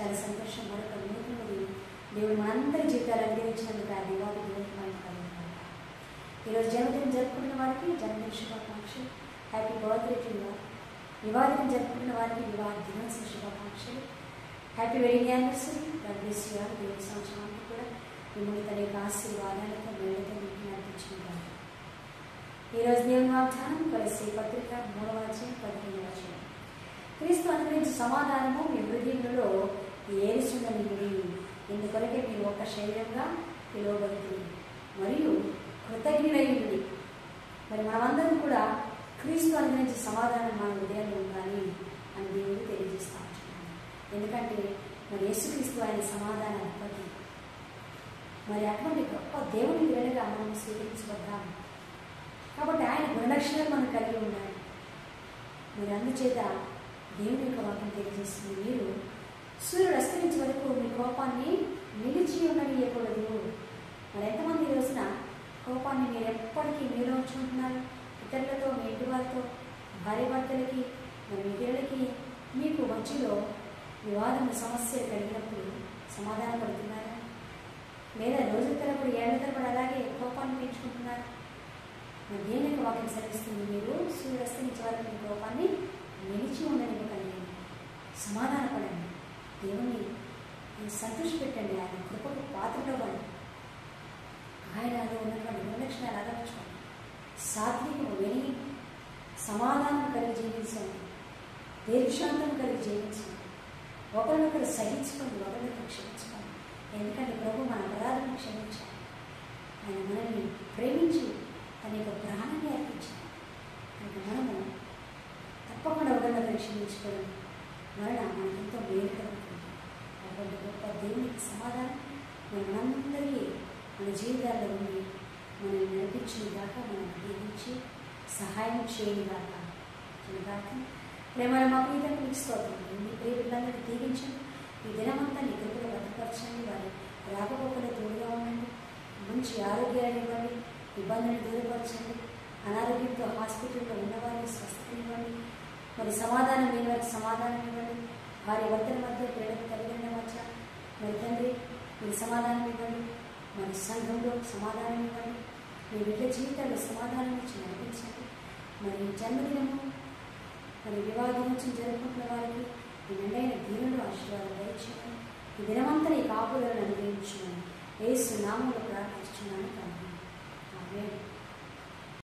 చాలా సంతోషం. మరొక నూతనది దేవుడు మనందరి జీవితాలు అనుగ్రహించినందుకు ఆ దేవాది దేవుడికి మనం కలుగుతాం. ఈరోజు జన్మదినం జరుపుకున్న వారికి జన్మదిన శుభాకాంక్షలు, హ్యాపీ బర్త్డే టు యు. వివాహం జరుపుకున్న వారికి వివాహ దినోత్సవ శుభాకాంక్షలు, happy wedding anniversary. God bless you all. దేవుడి సంవత్సరానికి కూడా మిమ్మల్ని తన యొక్క ఆశీర్వాదాలతో మేళతో మీకు నడిపించుకుంటాం. ఈరోజు దేవుని వాగ్దానం కొలస్సీ పత్రిక 3వ అధ్యాయం 15వ వచనం. క్రీస్తు అనుగ్రహించిన సమాధానము మీ హృదయంలో ఏరుచుండనిది, ఇందుకొరకే మీరు ఒక శరీరంగా పిలువబడుతుంది మరియు కృతజ్ఞులైనది. మరి మనమందరం కూడా క్రీస్తు అనుగ్రహించిన సమాధానం మన హృదయాల్లో ఉండాలి అని దేవుడు తెలియజేస్తా ఉంటున్నాను. ఎందుకంటే మరి యేసుక్రీస్తు ఆయన సమాధాన అధిపతి. మరి అటువంటి గొప్ప దేవుని బిడ్డగా మనం స్వీకరించబడ్డాము కాబట్టి ఆయన గుణలక్షణాలు మనం కలిగి ఉండాలి. మరి అందుచేత దేవుని యొక్క వాక్యం తెలియజేస్తుంది, మీరు సూర్యుడు అస్తమించే వరకు మీ కోపాన్ని నిలిచి ఉండనియకూడదు. మరి ఎంతమంది ఈ రోజున కోపాన్ని మీరు ఎప్పటికీ మీలో ఉంచుకుంటున్నారు? ఇతరులతో, మీ ఇంటి వారితో, భార్య భర్తలకి, మరి మీ పిల్లలకి మీకు మధ్యలో వివాదం సమస్యలు కలిగినప్పుడు సమాధాన పడుతున్నారా? లేదా రోజుల తరబడి ఏళ్ల తరబడి అలాగే కోపాన్ని పెంచుకుంటున్నారా? మరి దేవుని యొక్క వాక్యం సెలవిస్తుంది, మీరు సూర్యుడు అస్తమించే వరకు మీ కోపాన్ని నిలిచి ఉండనివ్వకండి, సమాధాన పడండి, దేవుణ్ణి సంతోషపెట్టండి, ఆయన కృపకు పాత్రవ్వండి, ఆయనలో ఉన్నటువంటి గుణలక్షణాలు అలవర్చుకోండి, సాత్వికము, విని సమాధానం కలిగి జీవించండి, దీర్ఘశాంతం కలిగి జీవించండి, ఒకరినొకరు సహించుకోండి, ఒకరినొకరు క్షమించుకోండి. ఎందుకంటే ప్రభు మన అపరాధాలను క్షమించాలి. ఆయన మనల్ని ప్రేమించి తన యొక్క ప్రాణాన్ని అర్పించాలి. కనుక మనము తప్పకుండా ఒకరినొకరు క్షమించుకోవడం వలన మనకు ఎంతో మేలు కలుగుతుంది. కాబట్టి గొప్ప దేవునికి సమాధానం మనందరికీ మన జీవితాల్లో ఉండి మనం నడిపించిన దాకా మనం దీవించి సహాయం చేయని దాకా ప్రేమ మా ప్రీతకు మీకు స్తోత్రం. మీ ప్రియ పిల్లలందరినీ దీవించండి. ఈ దినమంతా నీ కృపలో భద్రపరచండి. వారి రాకపోకలు తోడుగా ఉండండి. మంచి ఆరోగ్యాన్ని ఇవ్వండి, ఇబ్బందులను దూరపరచండి. అనారోగ్యంతో హాస్పిటల్లో ఉన్నవారిని స్వస్థతనివ్వండి. మరి సమాధానం లేని వారికి సమాధానం ఇవ్వండి. వారి భర్తల మధ్య, పిల్లల తల్లిదండ్రుల మధ్య మరి తండ్రి మీరు సమాధానం ఇవ్వండి. మరి సంఘంలో సమాధానం ఇవ్వండి. మీ బిడ్డ జీవితాల్లో సమాధానం ఇచ్చి నడిపించండి. మరి జన్మదినము మరి వివాహ దినోత్సవం జరుపుకుంటున్న వారికి ఈ నిండైన దీనులు ఆశీర్వాదం దయచేయండి. ఈ దినమంతా ఈ కాపులను అనుగ్రహించున్నాను. యేసు నామములో ప్రార్థిస్తున్నాను.